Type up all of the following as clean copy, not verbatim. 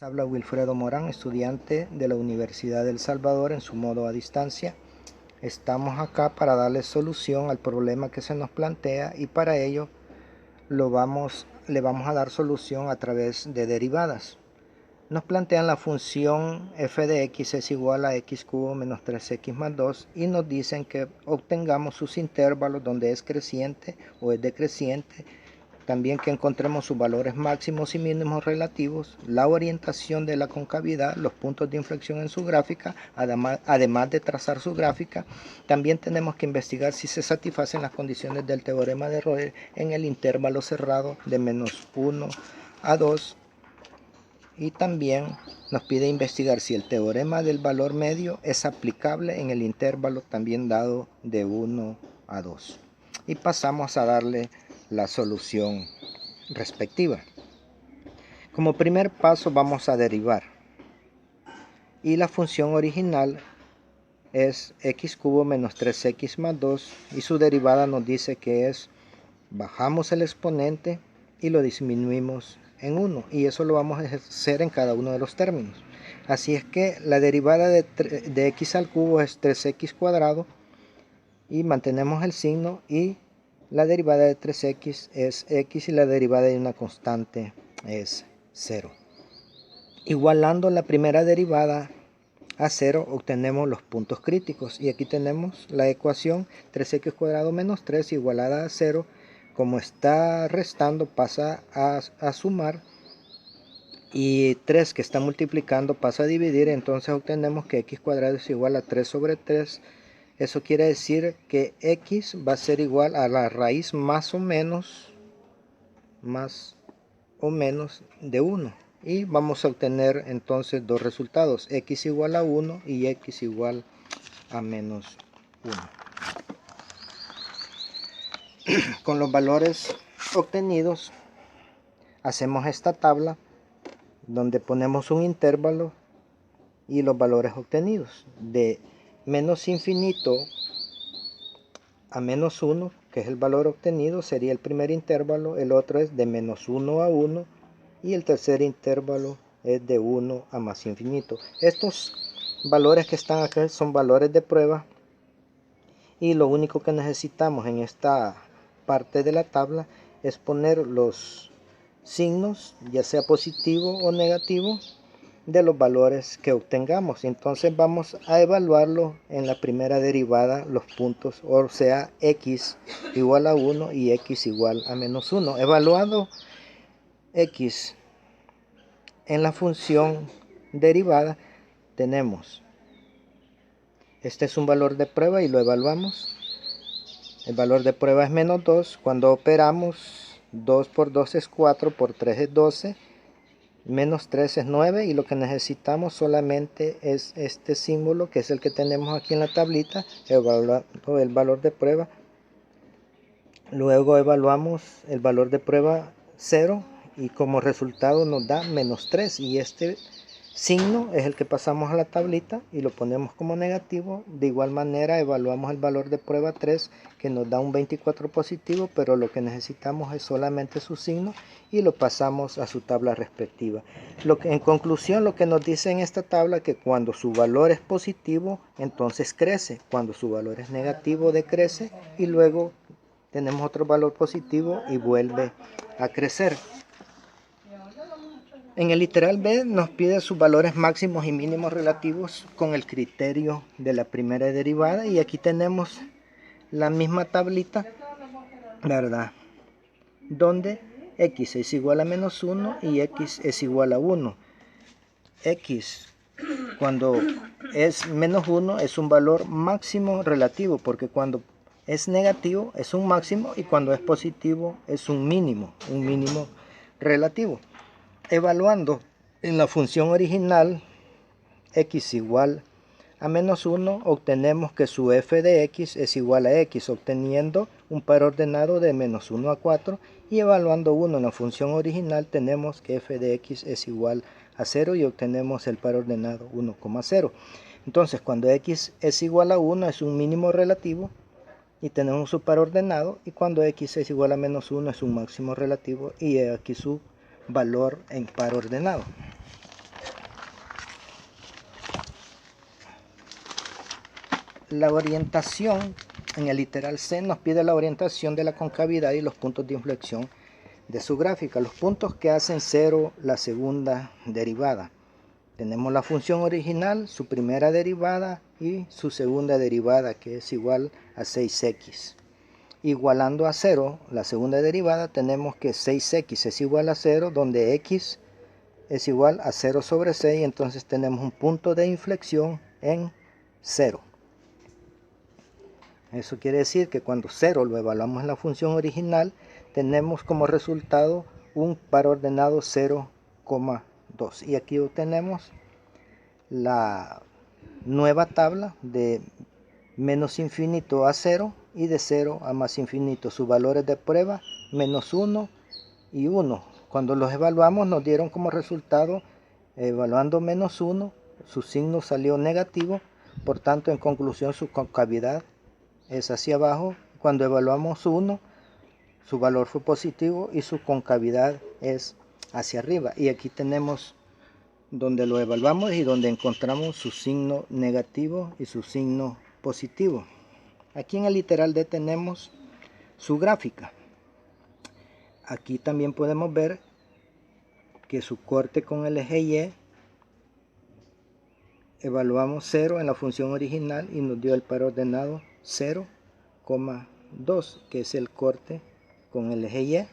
Habla Wilfredo Morán, estudiante de la Universidad del Salvador en su modo a distancia. Estamos acá para darle solución al problema que se nos plantea y para ello le vamos a dar solución a través de derivadas. Nos plantean la función f de x es igual a x cubo menos 3x más 2 y nos dicen que obtengamos sus intervalos donde es creciente o es decreciente. También que encontremos sus valores máximos y mínimos relativos, la orientación de la concavidad, los puntos de inflexión en su gráfica, además de trazar su gráfica. También tenemos que investigar si se satisfacen las condiciones del teorema de Rolle en el intervalo cerrado de menos 1 a 2. Y también nos pide investigar si el teorema del valor medio es aplicable en el intervalo también dado de 1 a 2. Y pasamos a darle la solución respectiva. Como primer paso vamos a derivar y la función original es x cubo menos 3x más 2 y su derivada nos dice que es bajamos el exponente y lo disminuimos en 1 y eso lo vamos a hacer en cada uno de los términos. Así es que la derivada de x al cubo es 3x cuadrado y mantenemos el signo y la derivada de 3x es x y la derivada de una constante es 0. Igualando la primera derivada a 0 obtenemos los puntos críticos y aquí tenemos la ecuación 3x cuadrado menos 3 igualada a 0. Como está restando pasa a sumar y 3 que está multiplicando pasa a dividir, entonces obtenemos que x cuadrado es igual a 3 sobre 3. Eso quiere decir que x va a ser igual a la raíz más o menos de 1. Y vamos a obtener entonces dos resultados, x igual a 1 y x igual a menos 1. Con los valores obtenidos hacemos esta tabla donde ponemos un intervalo y los valores obtenidos de menos infinito a menos 1, que es el valor obtenido, sería el primer intervalo, el otro es de menos 1 a 1 y el tercer intervalo es de 1 a más infinito. Estos valores que están acá son valores de prueba y lo único que necesitamos en esta parte de la tabla es poner los signos, ya sea positivo o negativo, de los valores que obtengamos. Entonces vamos a evaluarlo en la primera derivada, los puntos, o sea, x igual a 1 y x igual a menos 1. Evaluando x en la función derivada, tenemos, este es un valor de prueba y lo evaluamos. El valor de prueba es menos 2. Cuando operamos, 2 por 2 es 4, por 3 es 12. Menos 3 es 9 y lo que necesitamos solamente es este símbolo que es el que tenemos aquí en la tablita, evaluando el valor de prueba. Luego evaluamos el valor de prueba 0 y como resultado nos da menos 3 y este signo es el que pasamos a la tablita y lo ponemos como negativo. De igual manera evaluamos el valor de prueba 3 que nos da un 24 positivo, pero lo que necesitamos es solamente su signo y lo pasamos a su tabla respectiva. En conclusión, lo que nos dice en esta tabla que cuando su valor es positivo, entonces crece. Cuando su valor es negativo, decrece y luego tenemos otro valor positivo y vuelve a crecer. En el literal B nos pide sus valores máximos y mínimos relativos con el criterio de la primera derivada y aquí tenemos la misma tablita, ¿verdad? Donde x es igual a menos 1 y x es igual a 1. X cuando es menos 1 es un valor máximo relativo, porque cuando es negativo es un máximo y cuando es positivo es un mínimo relativo. Evaluando en la función original x igual a menos 1, obtenemos que su f de x es igual a x, obteniendo un par ordenado de menos 1 a 4, y evaluando 1 en la función original tenemos que f de x es igual a 0 y obtenemos el par ordenado 1,0. Entonces cuando x es igual a 1 es un mínimo relativo y tenemos su par ordenado, y cuando x es igual a menos 1 es un máximo relativo y aquí su valor en par ordenado. La orientación en el literal C nos pide la orientación de la concavidad y los puntos de inflexión de su gráfica, los puntos que hacen cero la segunda derivada. Tenemos la función original, su primera derivada y su segunda derivada, que es igual a 6x. Igualando a 0 la segunda derivada, tenemos que 6x es igual a 0, donde x es igual a 0 sobre 6, entonces tenemos un punto de inflexión en 0. Eso quiere decir que cuando 0 lo evaluamos en la función original, tenemos como resultado un par ordenado 0,2. Y aquí obtenemos la nueva tabla de menos infinito a 0 y de 0 a más infinito. Sus valores de prueba, menos 1 y 1. Cuando los evaluamos nos dieron como resultado, evaluando menos 1, su signo salió negativo, por tanto en conclusión su concavidad es hacia abajo. Cuando evaluamos 1, su valor fue positivo y su concavidad es hacia arriba. Y aquí tenemos donde lo evaluamos y donde encontramos su signo negativo y su signo positivo. Aquí en el literal D tenemos su gráfica. Aquí también podemos ver que su corte con el eje Y, evaluamos 0 en la función original y nos dio el par ordenado 0,2, que es el corte con el eje Y.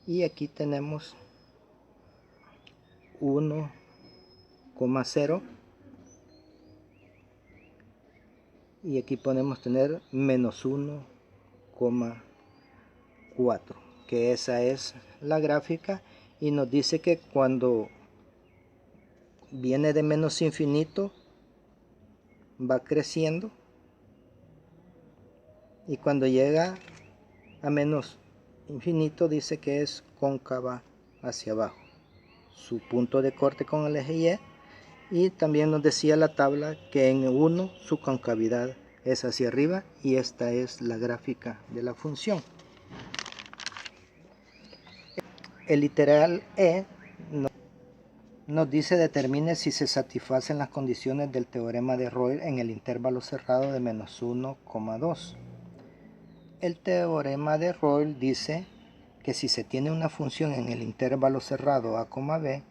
Y aquí tenemos 1,0 y aquí podemos tener menos 1,4, que esa es la gráfica, y nos dice que cuando viene de menos infinito va creciendo y cuando llega a menos infinito dice que es cóncava hacia abajo, su punto de corte con el eje Y también nos decía la tabla que en 1 su concavidad es hacia arriba, y esta es la gráfica de la función. El literal E nos dice determine si se satisfacen las condiciones del teorema de Royle en el intervalo cerrado de menos 1,2. El teorema de Royle dice que si se tiene una función en el intervalo cerrado a, b,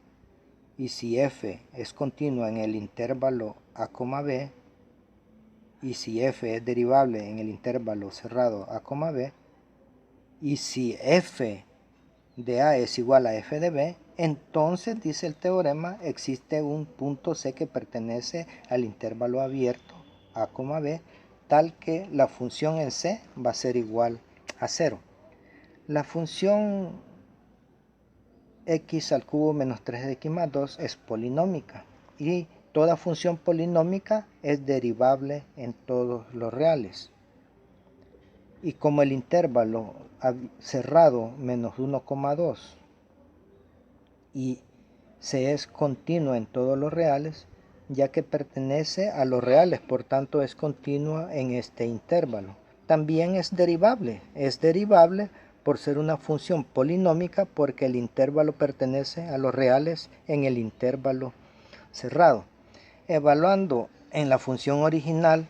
y si f es continua en el intervalo a, b, y si f es derivable en el intervalo cerrado a, b, y si f de a es igual a f de b, entonces, dice el teorema, existe un punto C que pertenece al intervalo abierto a, b, tal que la función en C va a ser igual a 0. La función x al cubo menos 3x más 2 es polinómica, y toda función polinómica es derivable en todos los reales. Y como el intervalo cerrado menos 1,2 y C es continua en todos los reales, ya que pertenece a los reales, por tanto es continua en este intervalo. También es derivable por ser una función polinómica, porque el intervalo pertenece a los reales en el intervalo cerrado. Evaluando en la función original,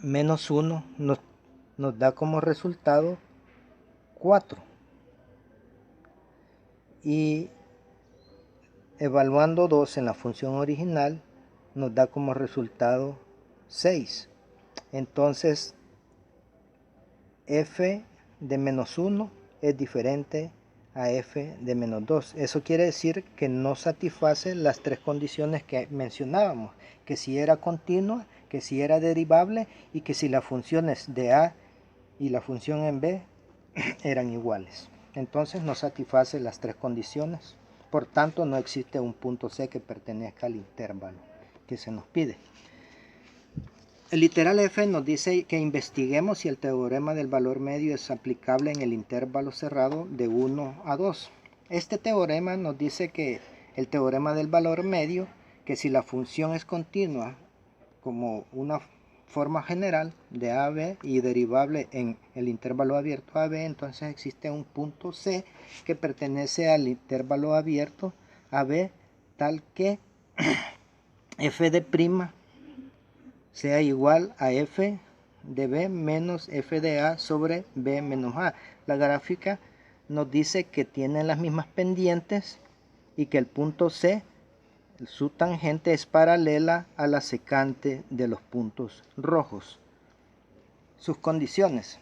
menos 1 nos da como resultado 4. Y evaluando 2 en la función original, nos da como resultado 6. Entonces, f de menos 1 es diferente a f de menos 2. Eso quiere decir que no satisface las tres condiciones que mencionábamos, que si era continua, que si era derivable y que si las funciones de a y la función en b eran iguales. Entonces no satisface las tres condiciones, por tanto no existe un punto C que pertenezca al intervalo que se nos pide. El literal F nos dice que investiguemos si el teorema del valor medio es aplicable en el intervalo cerrado de 1 a 2. Este teorema nos dice que el teorema del valor medio, que si la función es continua como una forma general de a a b y derivable en el intervalo abierto a b, entonces existe un punto C que pertenece al intervalo abierto a b, tal que f de prima sea igual a f de b menos f de a sobre b menos a. La gráfica nos dice que tienen las mismas pendientes y que el punto C, su tangente es paralela a la secante de los puntos rojos. Sus condiciones.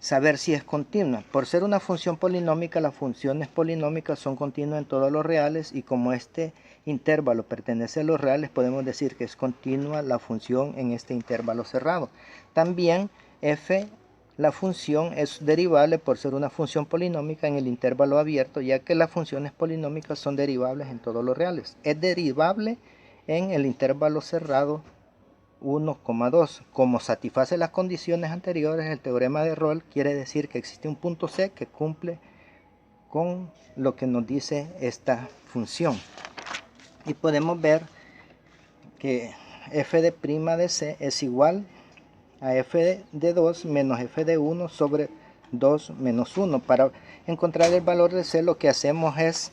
Saber si es continua. Por ser una función polinómica, las funciones polinómicas son continuas en todos los reales, y como este intervalo pertenece a los reales, podemos decir que es continua la función en este intervalo cerrado. También f, la función, es derivable por ser una función polinómica en el intervalo abierto, ya que las funciones polinómicas son derivables en todos los reales. Es derivable en el intervalo cerrado 1,2. Como satisface las condiciones anteriores, el teorema de Rolle quiere decir que existe un punto C que cumple con lo que nos dice esta función. Y podemos ver que f de prima de C es igual a f de 2 menos f de 1 sobre 2 menos 1. Para encontrar el valor de C, lo que hacemos es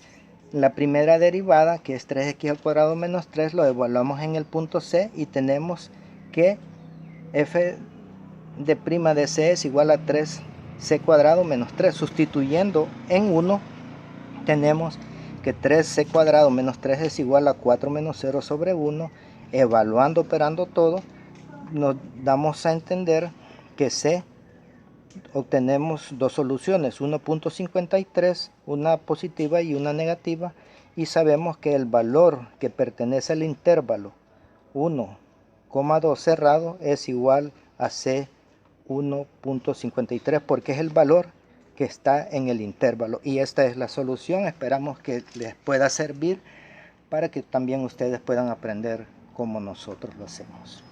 la primera derivada, que es 3x al cuadrado menos 3, lo evaluamos en el punto C y tenemos que f de prima de C es igual a 3c cuadrado menos 3. Sustituyendo en 1, tenemos que 3c cuadrado menos 3 es igual a 4 menos 0 sobre 1. Evaluando, operando todo, nos damos a entender que C obtenemos dos soluciones, 1.53, una positiva y una negativa, y sabemos que el valor que pertenece al intervalo 1,2 cerrado es igual a C 1.53, porque es el valor que está en el intervalo. Y esta es la solución. Esperamos que les pueda servir para que también ustedes puedan aprender como nosotros lo hacemos.